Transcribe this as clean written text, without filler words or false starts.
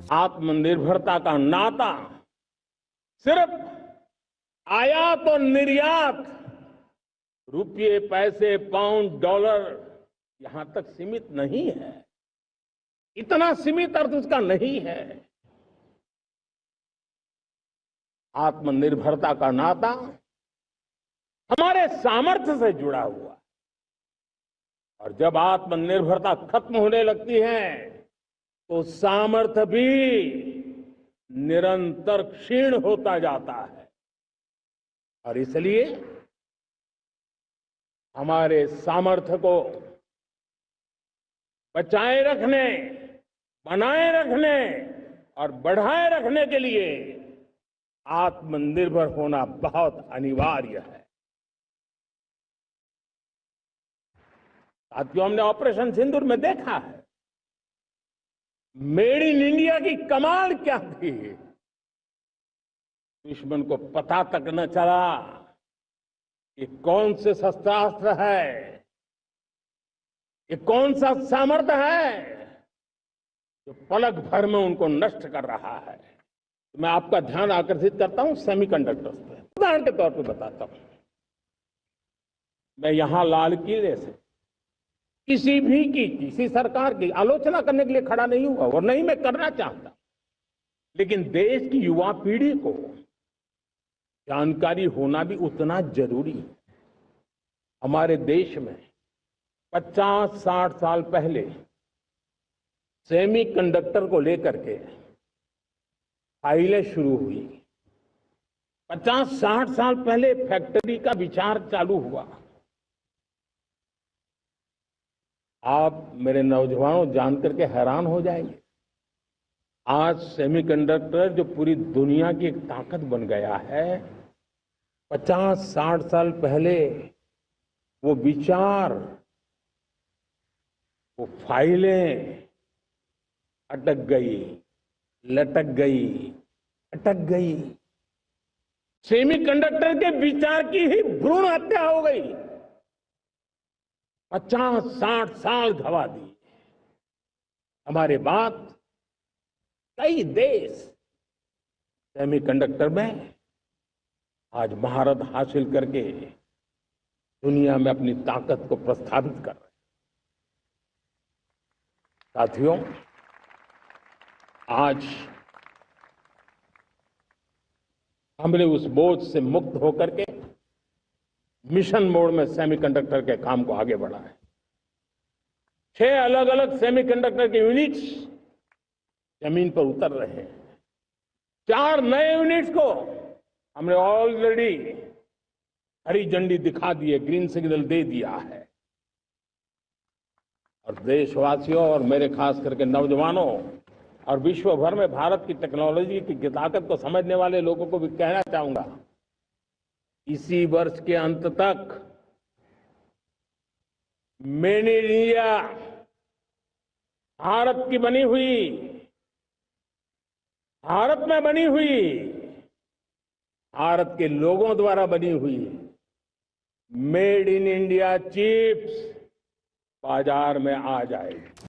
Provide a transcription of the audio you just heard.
आत्मनिर्भरता का नाता सिर्फ आयात और निर्यात, रुपये, पैसे, पाउंड, डॉलर यहां तक सीमित नहीं है। इतना सीमित अर्थ उसका नहीं है। आत्मनिर्भरता का नाता हमारे सामर्थ्य से जुड़ा हुआ है। और जब आत्मनिर्भरता खत्म होने लगती है तो सामर्थ्य भी निरंतर क्षीण होता जाता है। और इसलिए हमारे सामर्थ्य को बचाए रखने, बनाए रखने और बढ़ाए रखने के लिए आत्मनिर्भर होना बहुत अनिवार्य है। साथियों, हमने ऑपरेशन सिंदूर में देखा है मेड इन इंडिया की कमाल क्या थी। दुश्मन को पता तक न चला कि कौन से शस्त्रास्त्र है, ये कौन सा सामर्थ्य है जो पलक भर में उनको नष्ट कर रहा है। तो मैं आपका ध्यान आकर्षित करता हूं सेमीकंडक्टर्स पे। उदाहरण के तौर पे बताता हूं, मैं यहां लाल किले से किसी सरकार की आलोचना करने के लिए खड़ा नहीं हुआ और नहीं मैं करना चाहता, लेकिन देश की युवा पीढ़ी को जानकारी होना भी उतना जरूरी है। हमारे देश में 50-60 साल पहले सेमीकंडक्टर को लेकर के फाइलें शुरू हुई। 50-60 साल पहले फैक्ट्री का विचार चालू हुआ। आप मेरे नौजवानों जानकर के हैरान हो जाएंगे, आज सेमीकंडक्टर जो पूरी दुनिया की एक ताकत बन गया है, 50-60 साल पहले वो विचार, वो फाइलें अटक गई, लटक गई, अटक गई। सेमीकंडक्टर के विचार की ही भ्रूण हत्या हो गई। 50-60 साल गवा दी। हमारे बाद कई देश सेमीकंडक्टर में आज महारत हासिल करके दुनिया में अपनी ताकत को प्रस्थापित कर रहे हैं। साथियों, आज हमने उस बोझ से मुक्त होकर के मिशन मोड में सेमीकंडक्टर के काम को आगे बढ़ा है। 6 अलग अलग सेमीकंडक्टर के यूनिट्स जमीन पर उतर रहे हैं। 4 नए यूनिट्स को हमने ऑलरेडी हरी झंडी दिखा दी है, ग्रीन सिग्नल दे दिया है। और देशवासियों और मेरे खास करके नौजवानों और विश्व भर में भारत की टेक्नोलॉजी की ताकत को समझने वाले लोगों को भी कहना चाहूंगा, इसी वर्ष के अंत तक मेड इन इंडिया, भारत की बनी हुई, भारत में बनी हुई, भारत के लोगों द्वारा बनी हुई मेड इन इंडिया चिप्स बाजार में आ जाएगी।